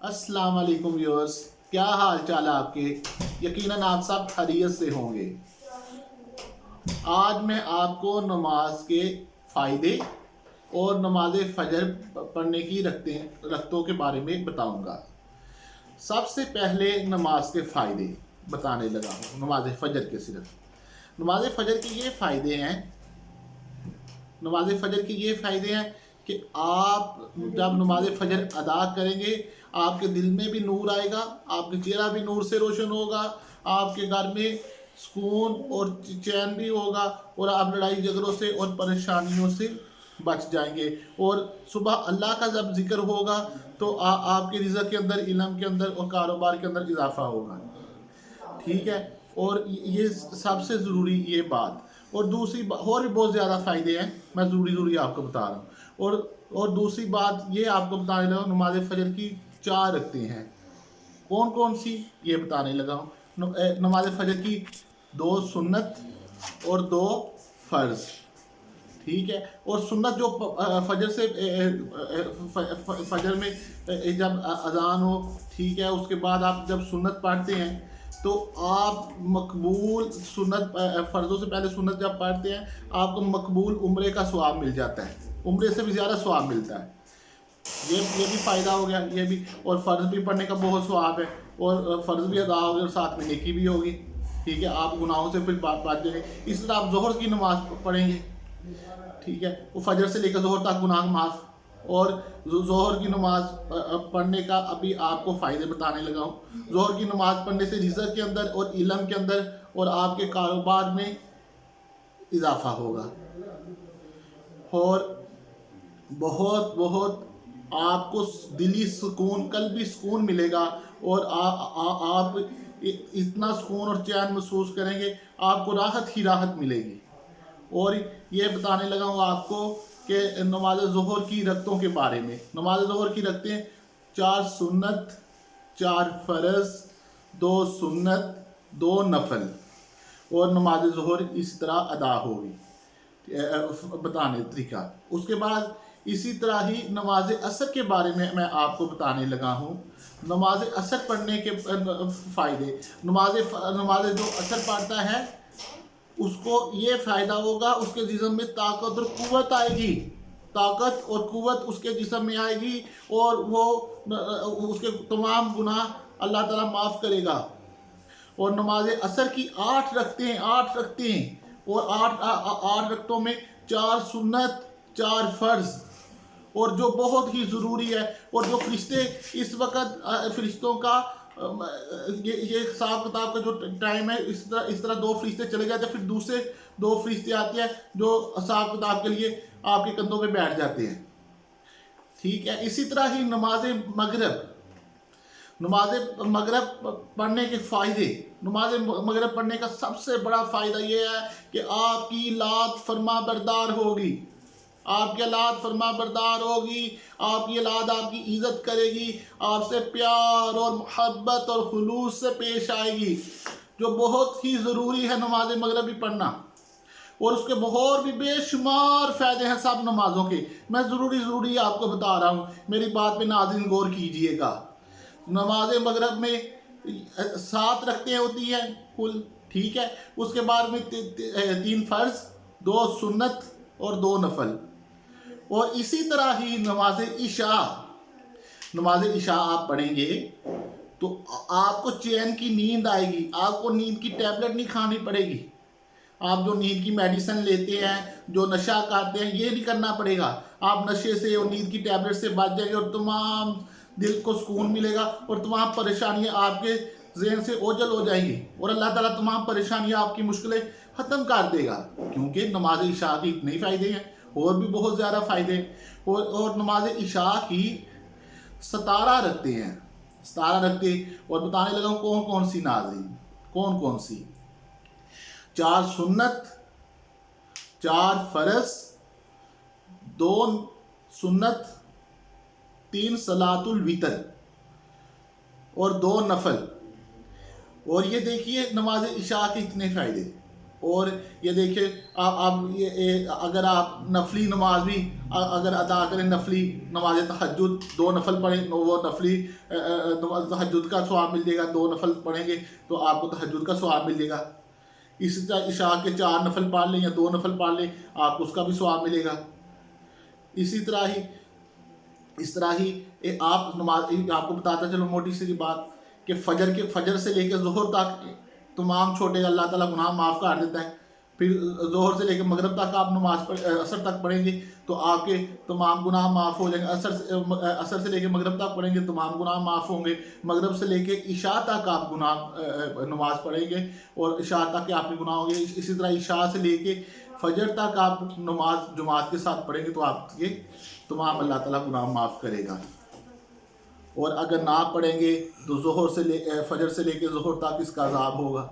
अस्सलाम वालेकुम व्यूअर्स, क्या हाल चाल है आपके। यकीनन आप सब खैरियत से होंगे। आज मैं आपको नमाज के फ़ायदे और नमाज फजर पढ़ने की रख्तों के बारे में बताऊंगा। सबसे पहले नमाज के फ़ायदे बताने लगा हूँ। नमाज फजर के सिर्फ नमाज फजर के ये फ़ायदे हैं कि आप जब नमाज फजर अदा करेंगे आपके दिल में भी नूर आएगा, आपका चेहरा भी नूर से रोशन होगा, आपके घर में सुकून और चैन भी होगा और आप लड़ाई झगड़ों से और परेशानियों से बच जाएंगे। और सुबह अल्लाह का जब जिक्र होगा तो आपके रिज़्क़ के अंदर, इल्म के अंदर और कारोबार के अंदर इजाफा होगा। ठीक है। और ये सबसे ज़रूरी ये बात। और दूसरी और भी बहुत ज़्यादा फ़ायदे हैं, मैं ज़रूरी आपको बता रहा हूँ। और दूसरी बात ये आपको बताने लगा, नमाज फजर की 4 रखते हैं। कौन कौन सी ये बताने लगा हूँ। नमाज फजर की 2 सुन्नत और 2 फ़र्ज़। ठीक है। और सुन्नत जो फजर से फजर में जब अजान हो, ठीक है, उसके बाद आप जब सुन्नत पढ़ते हैं तो आप मकबूल सुन्नत फ़र्ज़ों से पहले सुन्नत जब पढ़ते हैं आपको मकबूल उम्रे का सवाब मिल जाता है। उम्रे से भी ज़्यादा सवाब मिलता है। ये भी फ़ायदा हो गया। ये भी, और फ़र्ज़ भी पढ़ने का बहुत सवाब है और फ़र्ज़ भी अदा होगी और साथ में नेकी भी होगी। ठीक है। आप गुनाहों से फिर बात जाएंगे। इस तरह आप ज़ोहर की नमाज़ पढ़ेंगे, ठीक है, वो फजर से लेकर ज़ोहर तक गुनाह माफ़। और ज़ोहर की नमाज़ पढ़ने का अभी आपको फ़ायदे बताने लगा हूँ। ज़ोहर की नमाज़ पढ़ने से रिज़्क़ के अंदर और इल्म के अंदर और आपके कारोबार में इजाफा होगा और बहुत आपको दिली सुकून, कल्बी सुकून मिलेगा और आप इतना सुकून और चैन महसूस करेंगे, आपको राहत ही राहत मिलेगी। और ये बताने लगा हूँ आपको कि नमाज ज़ोहर की रख्तों के बारे में। नमाज ज़ोहर की रखते 4 सुन्नत, 4 फ़र्ज़, 2 सुन्नत, 2 नफल। और नमाज ज़ोहर इस तरह अदा होगी, बताने तरीका। उसके बाद इसी तरह ही नमाज असर के बारे में मैं आपको बताने लगा हूँ। नमाज असर पढ़ने के फ़ायदे। नमाज जो असर पढ़ता है उसको ये फ़ायदा होगा, उसके जिस्म में ताकत और क़ुव्वत आएगी। ताकत और क़ुव्वत उसके जिस्म में आएगी और वो उसके तमाम गुनाह अल्लाह ताला माफ़ करेगा। और नमाज असर की 8 रखते हैं और 8 रख्तों में 4 सुन्नत, 4 फ़र्ज़। और जो बहुत ही ज़रूरी है, और जो फरिश्ते इस वक्त फरिश्तों का ये हिसाब किताब का जो टाइम है, इस तरह 2 फरिश्ते चले जाते हैं, फिर दूसरे 2 फरिश्ते आते हैं जो हिसाब किताब के लिए आपके कंधों पे बैठ जाते हैं। ठीक है। इसी तरह ही नमाज मगरब पढ़ने के फ़ायदे। नमाज मगरब पढ़ने का सबसे बड़ा फ़ायदा ये है कि आपकी लात फरमा बरदार होगी। आपकी औलाद फरमा बरदार होगी, आपकी औलाद आपकी इज़्ज़त करेगी, आपसे प्यार और मोहब्बत और खुलूस से पेश आएगी, जो बहुत ही ज़रूरी है नमाज मगरिब भी पढ़ना। और उसके बहुत भी बेशुमार फ़ायदे हैं सब नमाज़ों के। मैं ज़रूरी आपको बता रहा हूँ, मेरी बात पे नाज़रीन गौर कीजिएगा। नमाज मगरिब में 7 रखते होती हैं कुल, ठीक है। उसके बाद में 3 फ़र्ज़, 2 सुन्नत और 2 नफल। और इसी तरह ही नमाज इशा आप पढ़ेंगे तो आपको चैन की नींद आएगी। आपको नींद की टैबलेट नहीं खानी पड़ेगी। आप जो नींद की मेडिसिन लेते हैं, जो नशा करते हैं, ये नहीं करना पड़ेगा। आप नशे से और नींद की टैबलेट से बच जाएंगे और तमाम दिल को सुकून मिलेगा और तमाम परेशानियां आपके ज़हन से ओझल हो जाएंगी और अल्लाह ताला तमाम परेशानियां, आपकी मुश्किलें ख़त्म कर देगा। क्योंकि नमाज इशा के इतने ही फ़ायदे हैं, और भी बहुत ज़्यादा फ़ायदे। और नमाज इशा की 17 रखते हैं। और बताने लगा हूँ कौन कौन सी नाज़रीन, कौन सी। 4 सुन्नत, 4 फ़र्ज़, 2 सुन्नत, 3 सलातुल वितर और 2 नफल। और ये देखिए नमाज इशा के इतने फ़ायदे। اور یہ دیکھیں آپ یہ اگر آپ نفلی نماز بھی اگر ادا کریں، نفلی نماز تہجد 2 نفل پڑھیں، وہ نفلی تہجد کا ثواب مل جائے گا. 2 نفل پڑھیں گے تو آپ کو تہجد کا ثواب مل جائے گا. اسی طرح عشاء کے 4 نفل پڑھ لیں یا 2 نفل پڑھ لیں، آپ کو اس کا بھی ثواب ملے گا. اس طرح ہی آپ نماز، آپ کو بتاتا چلو موٹی سی بات کہ فجر سے لے کے ظہر تک تمام چھوٹے اللہ تعالیٰ گناہ معاف کر دیتا ہے. پھر ظہر سے لے کے مغرب تک آپ نماز عصر تک پڑھیں گے تو آپ کے تمام گناہ معاف ہو جائیں گے. عصر سے لے کے مغرب تک پڑھیں گے تمام گناہ معاف ہوں گے. مغرب سے لے کے عشاء تک آپ نماز پڑھیں گے اور عشاء تک کے آپ کے گناہ ہوں گے. اسی طرح عشاء سے لے کے فجر تک آپ نماز جماعت کے ساتھ پڑھیں گے تو آپ کے تمام اللہ تعالیٰ گناہ معاف کرے گا. اور اگر نہ پڑھیں گے تو فجر سے لے کے ظہر تک اس کا عذاب ہوگا.